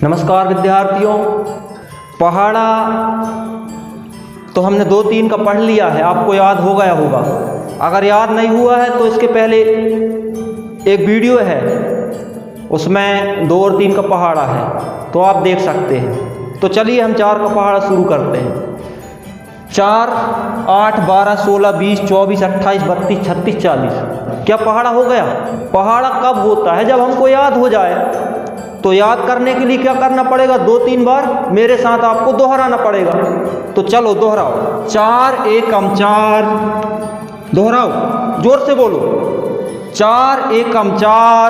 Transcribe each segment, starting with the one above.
नमस्कार विद्यार्थियों। पहाड़ा तो हमने 2-3 का पढ़ लिया है, आपको याद हो गया होगा। अगर याद नहीं हुआ है तो इसके पहले एक वीडियो है, उसमें 2 और 3 का पहाड़ा है, तो आप देख सकते हैं। तो चलिए हम 4 का पहाड़ा शुरू करते हैं। 4, 8, 12, 16, 20, 24, 28, 32, 36, 40। क्या पहाड़ा हो गया? पहाड़ा कब होता है? जब हमको याद हो जाए। तो याद करने के लिए क्या करना पड़ेगा? 2-3 बार मेरे साथ आपको दोहराना पड़ेगा। तो चलो दोहराओ। 4 एकम 4, दोहराओ, जोर से बोलो। 4 एकम 4,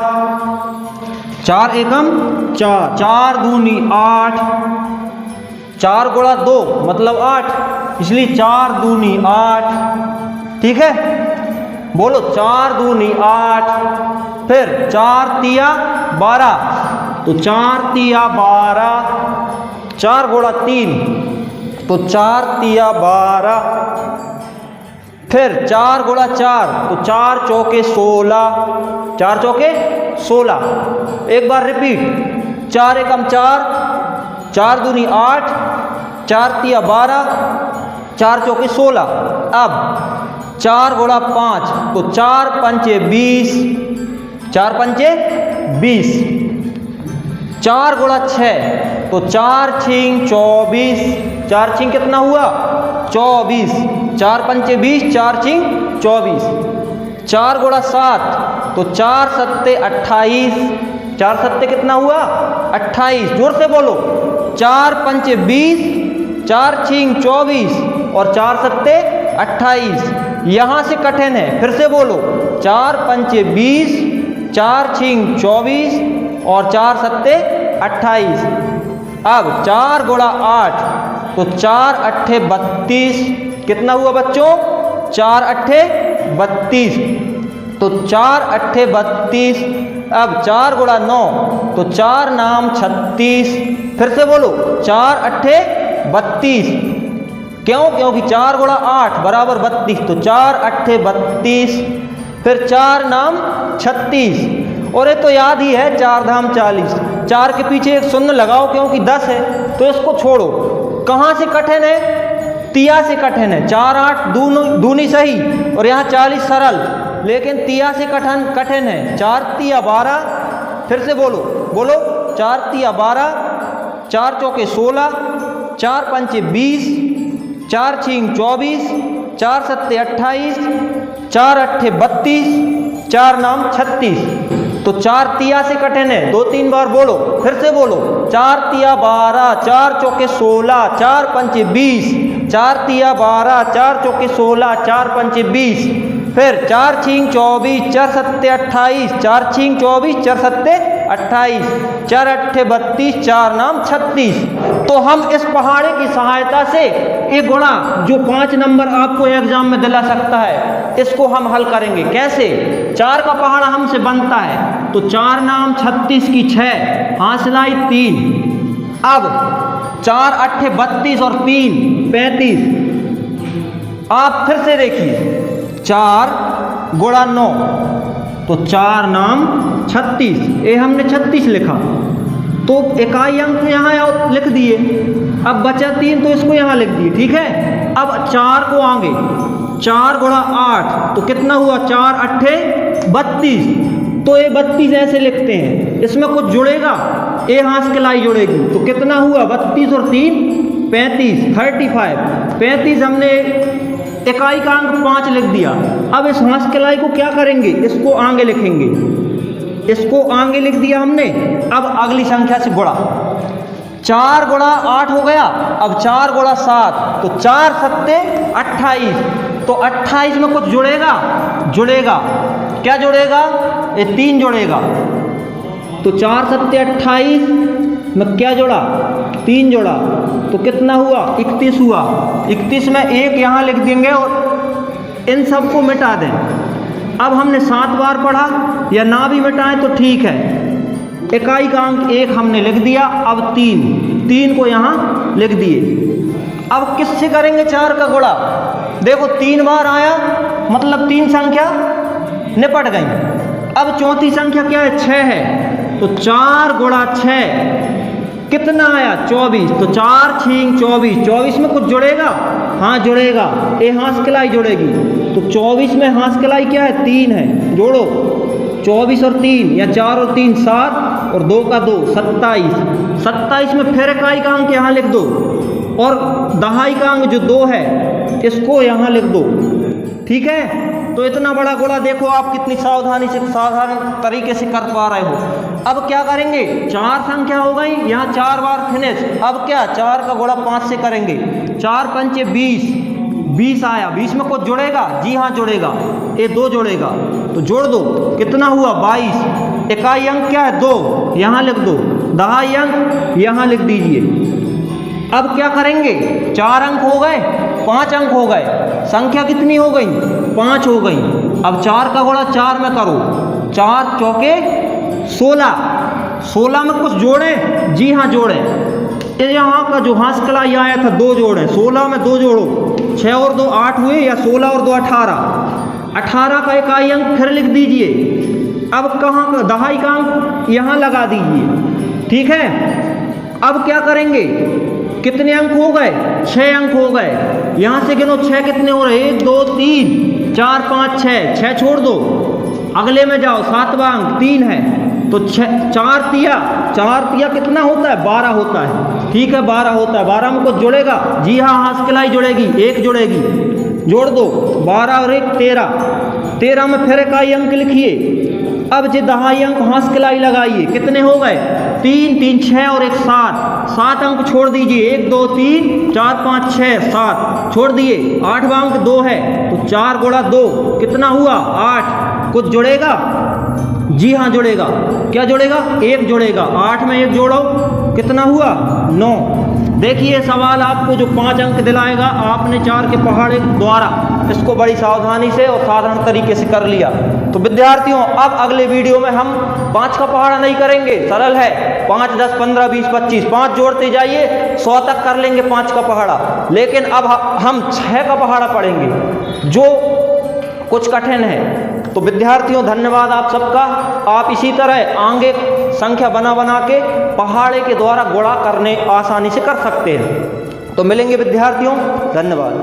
4 एकम 4, 4 दूनी 8, 4 गुणा 2 मतलब 8, इसलिए 4 दूनी 8। ठीक है, बोलो 4 दूनी 8। फिर 4 तिया 12, तो 4 तिया 12, 4 गुणा 3 तो 4 तिया 12। फिर 4 गुणा 4 तो 4 चौके 16, 4 चौके 16। एक बार रिपीट। 4 एकम 4, 4 दूनी 8, 4 तिया 12, 4 चौके 16। अब 4 गुणा 5 तो 4 पंचे 20, 4 पंचे 20। 4 गुणा 6 तो 4 छिंग 24, 4 छिंग कितना हुआ? 24, 4 पंचे 20, 4 छिंग 24। 4 गुणा 7 तो 4 सत्ते 28, 4 सत्ते कितना हुआ? 28। जोर से बोलो। 4 पंचे 20, 4 छिंग 24 और 4 सत्ते 28। यहां से कठिन है, फिर से बोलो। 4 पंचे 20, 4 छिंग 24 और 4 सत्ते 28। अब 4 गुणा 8 तो 4 अट्ठे 32, कितना हुआ बच्चों? 4 अट्ठे 32, तो 4 अट्ठे 32। अब 4 गुणा 9 तो 4 नाम 36, फिर से बोलो। 4 अट्ठे 32, क्यों? क्योंकि 4 गुणा 8 बराबर 32, तो 4 अट्ठे 32। फिर 4 नाम 36, और ये तो याद ही है 4 धाम 40। 4 के पीछे एक शून्य लगाओ क्योंकि 10 है, तो इसको छोड़ो। कहाँ से कठिन है? तिया से कठिन है। 4 8 दूनी सही और यहाँ 40 सरल, लेकिन तिया से कठिन है। 4 तिया 12, फिर से बोलो बोलो। 4 तिया 12, 4 चौके 16, 4 पंचे 20, 4 छिंग 24, 4 सत्ते 28, 4 अट्ठे 32, 4 नाम 36। तो 4 तिया से कठिन है। 2-3 बार बोलो, फिर से बोलो। 4 तिया 12, 4 चौके 16, 4 पंचे 20, 4 तिया 12, 4 चौके 16, 4 पंचे 20। फिर 4 छिंग 24, 4 सत्ते 28, 4 छिंग 24, 4 सत्ते 28, 4 अट्ठे 32, 4 नाम 36। तो हम इस पहाड़े की सहायता से एक गुणा जो 5 नंबर आपको एग्जाम में दिला सकता है, इसको हम हल करेंगे। कैसे? 4 का पहाड़ा हमसे बनता है, तो 4 नाम 36 की 6, हासिलाई 3। अब 4 अट्ठे 32 और 3 35। आप फिर से देखिए। 4 गुणा 9 तो 4 नाम 36, ये हमने 36 लिखा, तो इकाई अंक यहाँ लिख दिए। अब बचा 3, तो इसको यहाँ लिख दिए। ठीक है, अब 4 को आगे 4 गुणा 8 तो कितना हुआ? 4 अट्ठे 32, तो ये 32 ऐसे लिखते हैं। इसमें कुछ जुड़ेगा, ये हासिलाई जुड़ेगी, तो कितना हुआ? 32 और 3 35, 35। 35 हमने इकाई का अंक 5 लिख दिया। अब इस हासिलाई को क्या करेंगे? इसको आगे लिखेंगे, इसको आगे लिख दिया हमने। अब अगली संख्या से गुणा। 4 गुणा 8 हो गया। अब 4 गुणा 7 तो 4 सत्ते 28, तो 28 में कुछ जुड़ेगा? जुड़ेगा। क्या जुड़ेगा? ये 3 जुड़ेगा। तो 4 सत्ते 28 में क्या जुड़ा? 3 जुड़ा, तो कितना हुआ? 31 हुआ। 31 में 1 यहाँ लिख देंगे और इन सबको मिटा दें। अब हमने 7 बार पढ़ा, या ना भी मिटाएं तो ठीक है। इकाई का अंक 1 हमने लिख दिया। अब 3 को यहाँ लिख दिए। अब किससे करेंगे 4 का गुणा? देखो 3 बार आया, मतलब 3 संख्या निपट गई। अब चौथी संख्या क्या है? 6 है, तो 4 गुणा 6 कितना आया 24, तो 4 6 24, 24 में कुछ जुड़ेगा, हाँ जुड़ेगा, ये हाथ किलाई जुड़ेगी, तो 24 में हाथ किलाई क्या है 3 है, जोड़ो 24 और 3 या 4 और 3 7 और 2 का 2 27, 27 में फिर इकाई का अंक यहाँ लिख दो और दहाई का अंक जो 2 है इसको यहाँ लिख दो, ठीक है। तो इतना बड़ा गोला देखो आप कितनी सावधानी से साधारण तरीके से कर पा रहे हो। अब क्या करेंगे, 4 संख्या हो गई, यहाँ 4 बार फिनिश। अब क्या 4 का गोला 5 से करेंगे, 4 पंचे 20, 20 आया, 20 में कुछ जुड़ेगा, जी हाँ जुड़ेगा, ये 2 जुड़ेगा, तो जोड़ दो, कितना हुआ 22। इकाई अंक क्या है 2, यहाँ लिख दो, दहाई अंक यहाँ लिख दीजिए। अब क्या करेंगे, 4 अंक हो गए, 5 अंक हो गए, संख्या कितनी हो गई 5 हो गई। अब 4 का गुणा 4 में करो, 4 चौके 16, 16 में कुछ जोड़े, जी हाँ जोड़े, यहाँ का जो हाथ कलाई आया था 2 जोड़े, 16 में 2 जोड़ो, 6 और 2 8 हुए, या 16 और 2 18, 18 का इकाई अंक फिर लिख दीजिए। अब कहाँ का दहाई का अंक यहाँ लगा दीजिए, ठीक है। अब क्या करेंगे, कितने अंक हो गए 6 अंक हो गए, यहाँ से गिनो 6 कितने हो रहे, 1 2 3 4 5 6, 6 छोड़ दो, अगले में जाओ, 7वां अंक 3 है, तो 4 तिया कितना होता है 12 होता है, ठीक है 12 होता है। 12 में कुछ जुड़ेगा, जी हाँ हाथ किलाई जुड़ेगी, 1 जुड़ेगी, जोड़ दो, 12 और 1 13, 13 में फिर इकाई अंक लिखिए। अब जो दहाई अंक हाथ किलाई लगाइए, कितने हो गए 3 3 6 और 1 7, 7 अंक छोड़ दीजिए, 1 2 3 4 5 6 7 छोड़ दिए, 8वां अंक 2 है, तो 4 गुणा 2 कितना हुआ 8, कुछ जुड़ेगा, जी हाँ जुड़ेगा, क्या जुड़ेगा 1 जुड़ेगा, 8 में 1 जोड़ो, कितना हुआ 9। देखिए सवाल आपको जो 5 अंक दिलाएगा, आपने 4 के पहाड़े द्वारा इसको बड़ी सावधानी से और साधारण तरीके से कर लिया। तो विद्यार्थियों अब अगले वीडियो में हम 5 का पहाड़ा नहीं करेंगे, सरल है, 5 10 15 20 25 5 जोड़ते जाइए, 100 तक कर लेंगे 5 का पहाड़ा। लेकिन अब हम 6 का पहाड़ा पढ़ेंगे जो कुछ कठिन है। तो विद्यार्थियों धन्यवाद आप सबका, आप इसी तरह आगे संख्या बना बना के पहाड़े के द्वारा गुणा करने आसानी से कर सकते हैं। तो मिलेंगे विद्यार्थियों, धन्यवाद।